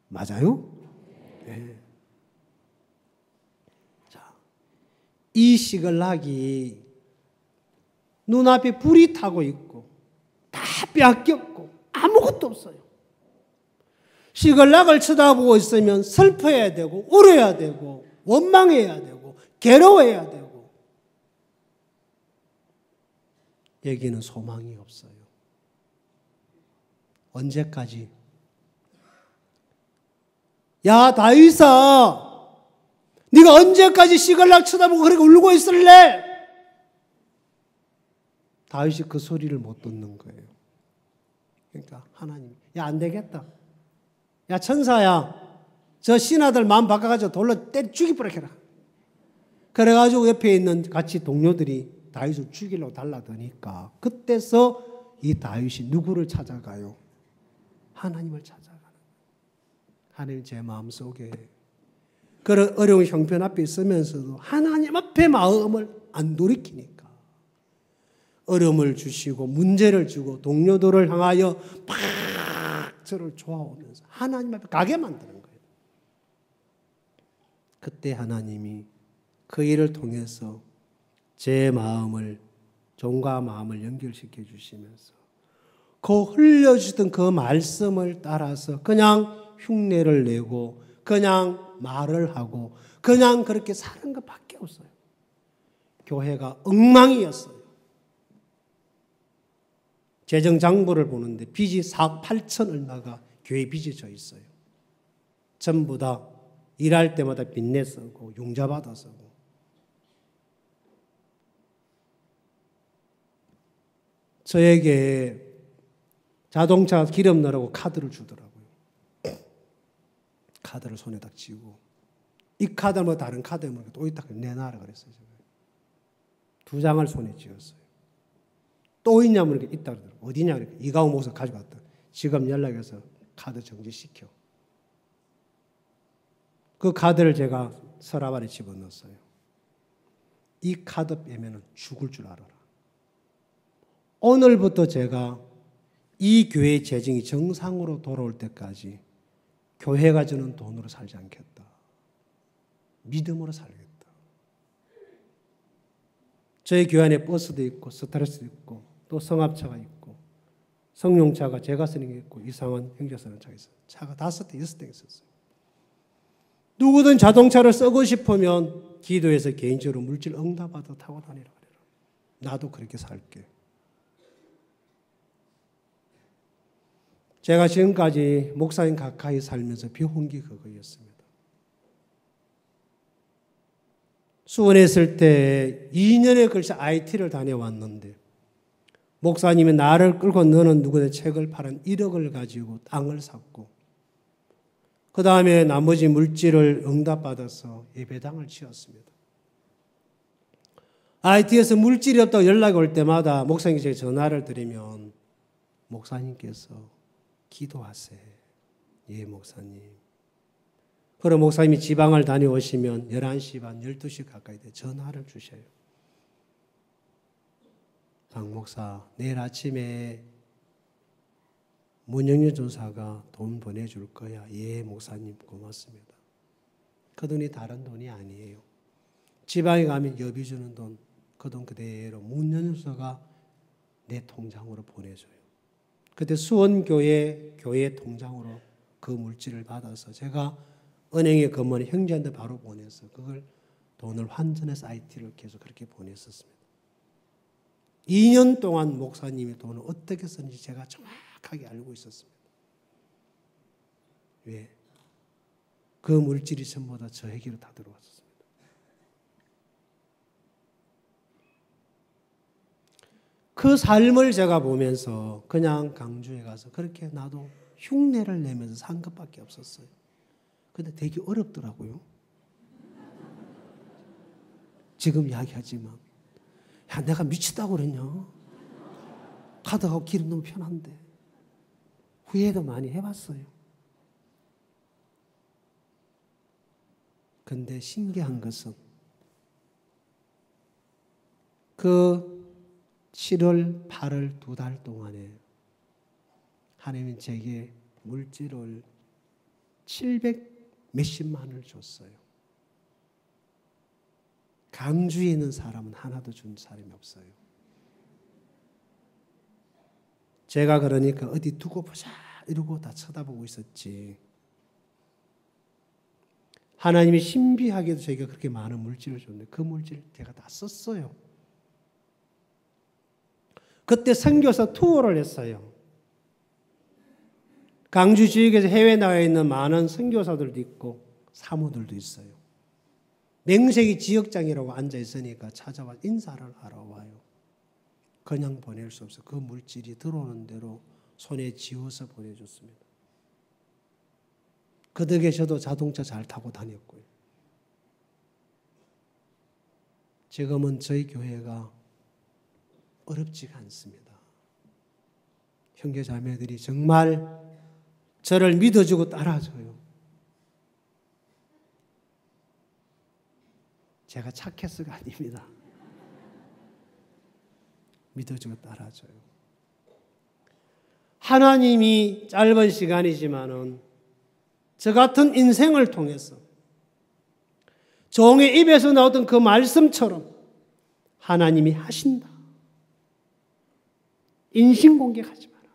맞아요? 네. 자, 이 시글락이 눈앞에 불이 타고 있고 다 빼앗겼고 아무것도 없어요. 시글락을 쳐다보고 있으면 슬퍼해야 되고 울어야 되고 원망해야 되고 괴로워해야 되고 여기는 소망이 없어요. 언제까지? 야 다윗아 네가 언제까지 시글락 쳐다보고 그렇게 울고 있을래? 다윗이 그 소리를 못 듣는 거예요. 그러니까 하나님 야 안 되겠다. 야 천사야 저 신하들 마음 바꿔가지고 돌로 때려 죽이버려라. 그래가지고 옆에 있는 같이 동료들이 다윗을 죽이려고 달라드니까 그때서 이 다윗이 누구를 찾아가요? 하나님을 찾아가는 거예요. 하나님 제 마음속에 그런 어려운 형편 앞에 있으면서도 하나님 앞에 마음을 안 돌이키니까 어려움을 주시고 문제를 주고 동료들을 향하여 막 저를 좋아오면서 하나님 앞에 가게 만드는 거예요. 그때 하나님이 그 일을 통해서 제 마음을 종과 마음을 연결시켜 주시면서 그 흘려주던 그 말씀을 따라서 그냥 흉내를 내고 그냥 말을 하고 그냥 그렇게 사는 것밖에 없어요. 교회가 엉망이었어요. 재정장부를 보는데 빚이 4억 8천 얼마가 교회 빚이 져 있어요. 전부 다 일할 때마다 빚내 쓰고 융자받아 쓰고 저에게 자동차 기름 넣으라고 카드를 주더라고요. 카드를 손에다 쥐고 이 카드 뭐 다른 카드 뭐 또 있다 내놔라 그랬어요. 제가 2장을 손에 쥐었어요. 또 있냐면 이렇게 있다 그러더라고요. 어디냐 그러니까 이가우 목사 가져갔다. 지금 연락해서 카드 정지시켜. 그 카드를 제가 서랍 안에 집어넣었어요. 이 카드 빼면 죽을 줄 알아라. 오늘부터 제가 이 교회 재정이 정상으로 돌아올 때까지 교회가 주는 돈으로 살지 않겠다. 믿음으로 살겠다. 저희 교회 안에 버스도 있고 스트레스도 있고 또 성합차가 있고 성용차가 제가 쓰는 게 있고 이상한 형제가 쓰는 차가 있어요. 차가 5대 6대 있었어요. 누구든 자동차를 쓰고 싶으면 기도해서 개인적으로 물질 응답받아 타고 다니라 그래라. 나도 그렇게 살게. 제가 지금까지 목사님 가까이 살면서 배운 게 그거였습니다. 수원에 있을 때 2년에 걸쳐 IT를 다녀왔는데 목사님이 나를 끌고 너는 누구의 책을 팔은 1억을 가지고 땅을 샀고 그 다음에 나머지 물질을 응답받아서 예배당을 지었습니다. IT에서 물질이 없다고 연락이 올 때마다 목사님께 전화를 드리면 목사님께서 기도하세요. 예, 목사님. 그럼 목사님이 지방을 다녀오시면 11시 반, 12시 가까이 돼 전화를 주셔요. 박 목사, 내일 아침에 문영유 전사가 돈 보내줄 거야. 예, 목사님 고맙습니다. 그 돈이 다른 돈이 아니에요. 지방에 가면 여비 주는 돈, 그 돈 그대로 문영유 전사가 내 통장으로 보내줘요. 그때 수원교회 교회 통장으로 그 물질을 받아서 제가 은행에 근무하는 형제한테 바로 보내서 그걸 돈을 환전해서 IT를 계속 그렇게 보냈었습니다. 2년 동안 목사님이 돈을 어떻게 썼는지 제가 정확하게 알고 있었습니다. 왜? 그 물질이 전부 다 저에게로 다 들어왔었습니다. 그 삶을 제가 보면서 그냥 강주에 가서 그렇게 나도 흉내를 내면서 산 것밖에 없었어요. 근데 되게 어렵더라고요. 지금 이야기하지만 야, 내가 미치다고 그랬냐? 가다가 길은 너무 편한데. 후회도 많이 해봤어요. 근데 신기한 것은 그 7월, 8월 2달 동안에 하나님은 제게 물질을 700 몇십만을 줬어요. 강주에 있는 사람은 하나도 준 사람이 없어요. 제가 그러니까 어디 두고 보자 이러고 다 쳐다보고 있었지. 하나님이 신비하게도 저희가 그렇게 많은 물질을 줬는데 그 물질을 제가 다 썼어요. 그때 선교사 투어를 했어요. 강주 지역에서 해외 나가 있는 많은 선교사들도 있고 사모들도 있어요. 맹세기 지역장이라고 앉아 있으니까 찾아와 인사를 하러 와요. 그냥 보낼 수 없어요. 그 물질이 들어오는 대로 손에 쥐어서 보내줬습니다. 그 덕에 저도 자동차 잘 타고 다녔고요. 지금은 저희 교회가 어렵지가 않습니다. 형제 자매들이 정말 저를 믿어주고 따라줘요. 제가 착해서가 아닙니다. 믿어주고 따라줘요. 하나님이 짧은 시간이지만은 저 같은 인생을 통해서 종의 입에서 나오던 그 말씀처럼 하나님이 하신다. 인신공격하지 마라.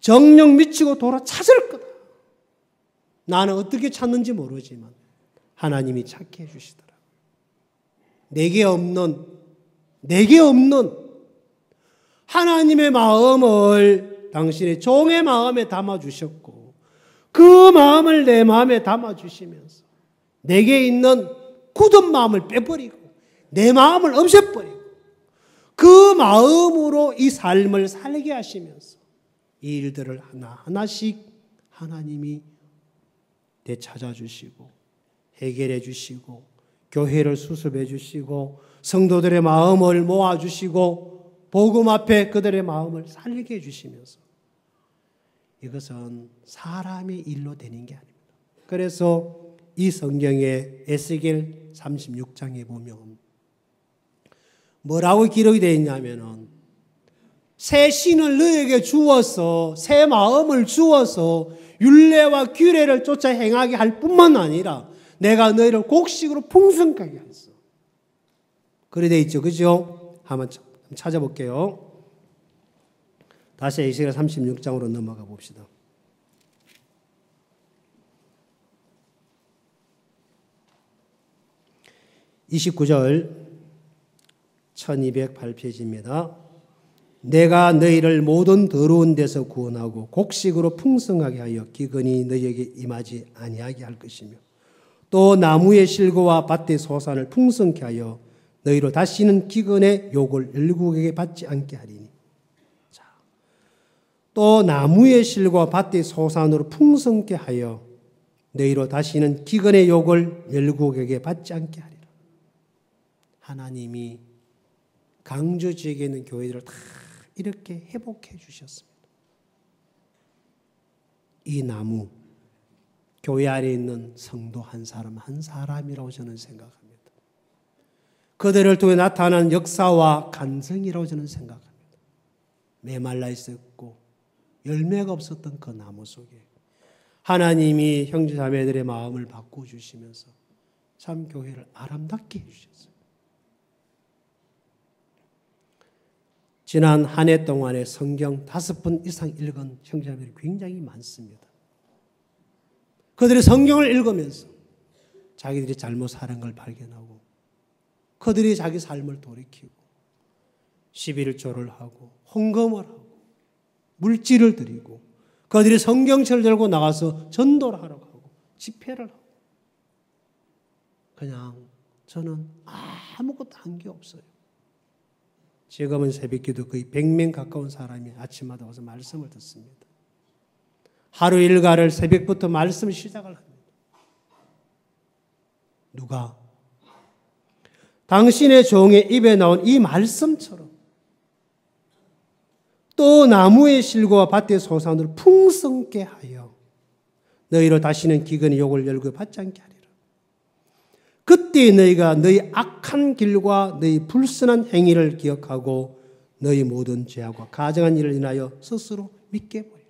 정령 미치고 돌아 찾을 거다. 나는 어떻게 찾는지 모르지만 하나님이 찾게 해주시더라고요. 내게 없는 하나님의 마음을 당신의 종의 마음에 담아주셨고 그 마음을 내 마음에 담아주시면서 내게 있는 굳은 마음을 빼버리고 내 마음을 없애버리고 그 마음으로 이 삶을 살게 하시면서 이 일들을 하나하나씩 하나님이 되찾아 주시고 해결해 주시고 교회를 수습해 주시고 성도들의 마음을 모아 주시고 복음 앞에 그들의 마음을 살리게 해 주시면서 이것은 사람의 일로 되는 게 아닙니다. 그래서 이 성경의 에스겔 36장에 보면 뭐라고 기록이 되어 있냐면은 새 신을 너에게 주어서 새 마음을 주어서 율례와 규례를 쫓아 행하게 할 뿐만 아니라 내가 너희를 곡식으로 풍성하게 하겠어. 그래 되어 있죠. 그죠? 한번 찾아볼게요. 다시 에스겔 36장으로 넘어가 봅시다. 29절 1208페이지입니다. 내가 너희를 모든 더러운 데서 구원하고 곡식으로 풍성하게 하여 기근이 너희에게 임하지 아니하게 할 것이며 또 나무의 실과와 밭의 소산을 풍성케 하여 너희로 다시는 기근의 욕을 열국에게 받지 않게 하리니. 자, 또 나무의 실과 밭의 소산으로 풍성케 하여 너희로 다시는 기근의 욕을 열국에게 받지 않게 하리라. 하나님이 강조 지역에 있는 교회들을 다 이렇게 회복해 주셨습니다. 이 나무, 교회 안에 있는 성도 한 사람 한 사람이라고 저는 생각합니다. 그들을 통해 나타난 역사와 간성이라고 저는 생각합니다. 메말라 있었고 열매가 없었던 그 나무 속에 하나님이 형제자매들의 마음을 바꿔주시면서 참 교회를 아름답게 해주셨어요. 지난 한 해 동안에 성경 5번 이상 읽은 형제자매들이 굉장히 많습니다. 그들이 성경을 읽으면서 자기들이 잘못 사는 걸 발견하고 그들이 자기 삶을 돌이키고 11조를 하고 헌금을 하고 물질을 드리고 그들이 성경책을 들고 나가서 전도를 하러 가고 집회를 하고 그냥 저는 아무것도 한 게 없어요. 지금은 새벽기도 거의 100명 가까운 사람이 아침마다 와서 말씀을 듣습니다. 하루 일과를 새벽부터 말씀을 시작을 합니다. 누가? 당신의 종의 입에 나온 이 말씀처럼 또 나무의 실과 밭의 소산으로 풍성케 하여 너희로 다시는 기근의 욕을 열고 받지 않게 하리라. 그때 너희가 너희 악한 길과 너희 불순한 행위를 기억하고 너희 모든 죄악과 가증한 일을 인하여 스스로 믿게 보리라.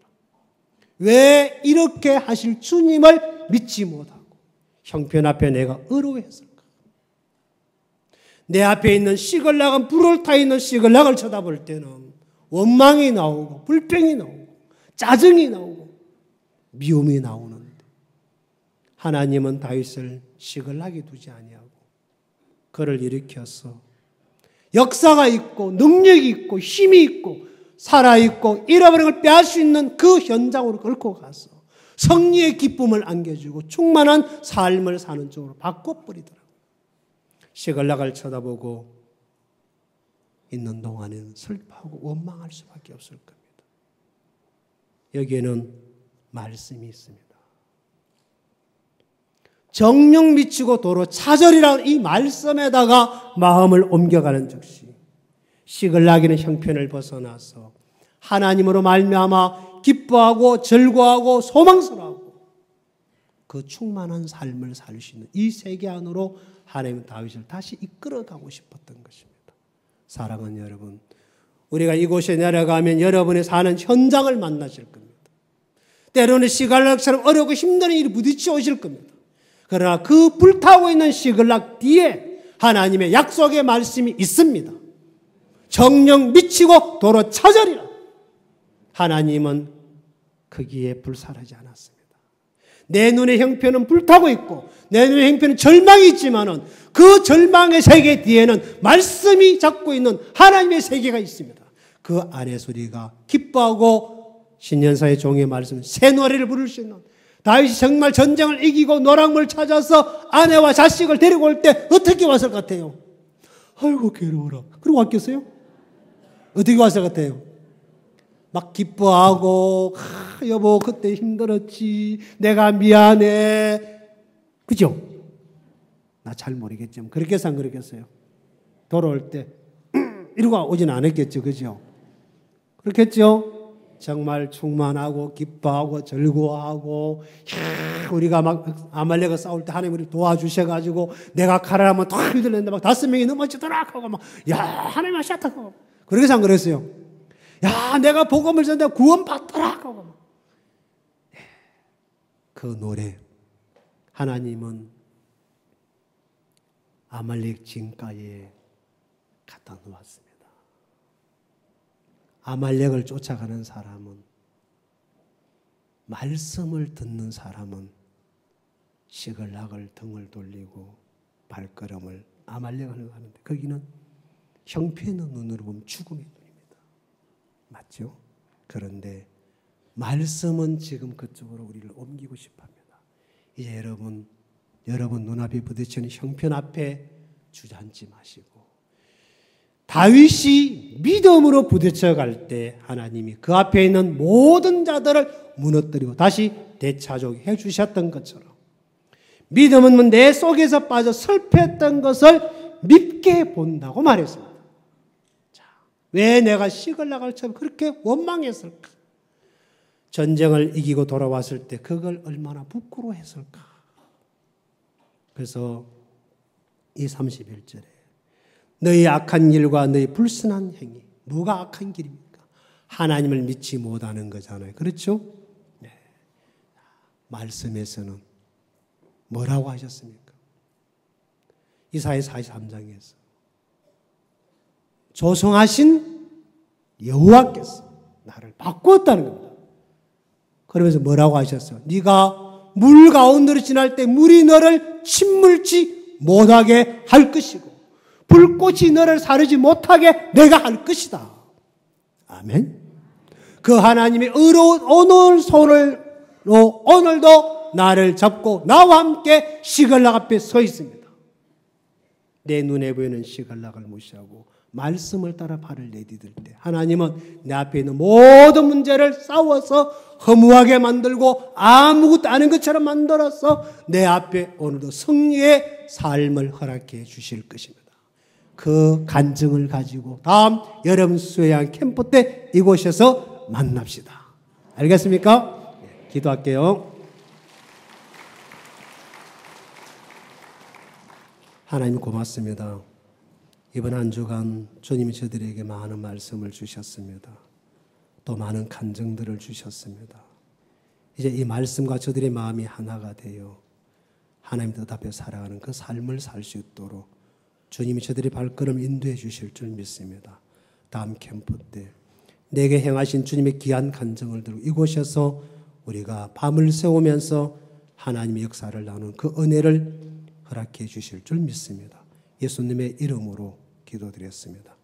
왜 이렇게 하실 주님을 믿지 못하고 형편 앞에 내가 의로했을까? 내 앞에 있는 시글락은 불을 타 있는 시글락을 쳐다볼 때는 원망이 나오고 불평이 나오고 짜증이 나오고 미움이 나오는데 하나님은 다윗을 시글락에 두지 아니하고 그를 일으켜서 역사가 있고 능력이 있고 힘이 있고 살아있고 잃어버린 걸 빼앗을 수 있는 그 현장으로 끌고 가서 승리의 기쁨을 안겨주고 충만한 삶을 사는 쪽으로 바꿔버리더라고요. 시글락을 쳐다보고 있는 동안에는 슬퍼하고 원망할 수밖에 없을 겁니다. 여기에는 말씀이 있습니다. 정령 미치고 도로 차절이라는 이 말씀에다가 마음을 옮겨가는 즉시 시글락이는 형편을 벗어나서 하나님으로 말미암아 기뻐하고 즐거워하고 소망스러워하고 그 충만한 삶을 살 수 있는 이 세계 안으로 하나님은 다윗을 다시 이끌어가고 싶었던 것입니다. 사랑하는 여러분, 우리가 이곳에 내려가면 여러분이 사는 현장을 만나실 겁니다. 때로는 시글락처럼 어렵고 힘든 일이 부딪혀 오실 겁니다. 그러나 그 불타고 있는 시글락 뒤에 하나님의 약속의 말씀이 있습니다. 정령 미치고 도로 차절이라. 하나님은 거기에 불살하지 않았습니다. 내 눈의 형편은 불타고 있고 내 눈의 형편은 절망이 있지만은 그 절망의 세계 뒤에는 말씀이 잡고 있는 하나님의 세계가 있습니다. 그 안에서 우리가 기뻐하고 신년사의 종의 말씀 새 노래를 부를 수 있는 다윗이 정말 전쟁을 이기고 노랑물 찾아서 아내와 자식을 데리고 올 때 어떻게 왔을 것 같아요? 아이고 괴로워라. 그러고 왔겠어요? 어떻게 왔을 것 같아요? 막 기뻐하고 여보 그때 힘들었지. 내가 미안해. 그죠? 나 잘 모르겠지만 그렇겠어 안 그렇겠어요? 돌아올 때 이러고 오지는 않았겠죠. 그죠? 그렇겠죠? 정말 충만하고 기뻐하고 즐거워하고 우리가 막 아말렉과 싸울 때 하나님 우리 도와주셔가지고 내가 칼을 탁 휘둘렀는데 막 5명이 넘어지더라 하고 막 야 하나님 하셨다 하고 그렇게 안 그랬어요? 야 내가 복음을 전하다 구원받더라 하고 그 노래 하나님은 아말렉 진가에 갖다 놓았습니다. 아말렉을 쫓아가는 사람은 말씀을 듣는 사람은 시글락을 등을 돌리고 발걸음을 아말렉을 하는데 거기는 형편의 눈으로 보면 죽음의 눈입니다. 맞죠? 그런데 말씀은 지금 그쪽으로 우리를 옮기고 싶어합니다. 이제 여러분 여러분 눈앞에 부딪히는 형편 앞에 주저앉지 마시고 다윗이 믿음으로 부딪혀 갈 때 하나님이 그 앞에 있는 모든 자들을 무너뜨리고 다시 되찾아오게 해주셨던 것처럼 믿음은 내 속에서 빠져 슬펐던 것을 밉게 본다고 말했습니다. 자, 왜 내가 시글락을 처럼 그렇게 원망했을까? 전쟁을 이기고 돌아왔을 때 그걸 얼마나 부끄러워했을까? 그래서 이 31절에 너희 악한 일과 너희 불순한 행위, 뭐가 악한 길입니까? 하나님을 믿지 못하는 거잖아요. 그렇죠? 네. 말씀에서는 뭐라고 하셨습니까? 이사야 43장에서 조성하신 여호와께서 나를 바꾸었다는 겁니다. 그러면서 뭐라고 하셨어요? 네가 물 가운데로 지날 때 물이 너를 침물지 못하게 할 것이고 불꽃이 너를 사르지 못하게 내가 할 것이다. 아멘. 그 하나님의 의로운 오늘 손으로 오늘도 나를 잡고 나와 함께 시글락 앞에 서 있습니다. 내 눈에 보이는 시글락을 무시하고 말씀을 따라 발을 내디딜 때 하나님은 내 앞에 있는 모든 문제를 싸워서 허무하게 만들고 아무것도 아닌 것처럼 만들어서 내 앞에 오늘도 승리의 삶을 허락해 주실 것입니다. 그 간증을 가지고 다음 여름 수요양 캠프 때 이곳에서 만납시다. 알겠습니까? 기도할게요. 하나님 고맙습니다. 이번 한 주간 주님이 저들에게 많은 말씀을 주셨습니다. 또 많은 간증들을 주셨습니다. 이제 이 말씀과 저들의 마음이 하나가 되어 하나님 뜻 앞에 살아가는 그 삶을 살 수 있도록 주님이 저들의 발걸음 인도해 주실 줄 믿습니다. 다음 캠프 때 내게 행하신 주님의 귀한 간증을 들고 이곳에서 우리가 밤을 새우면서 하나님의 역사를 나누는 그 은혜를 허락해 주실 줄 믿습니다. 예수님의 이름으로 기도드렸습니다.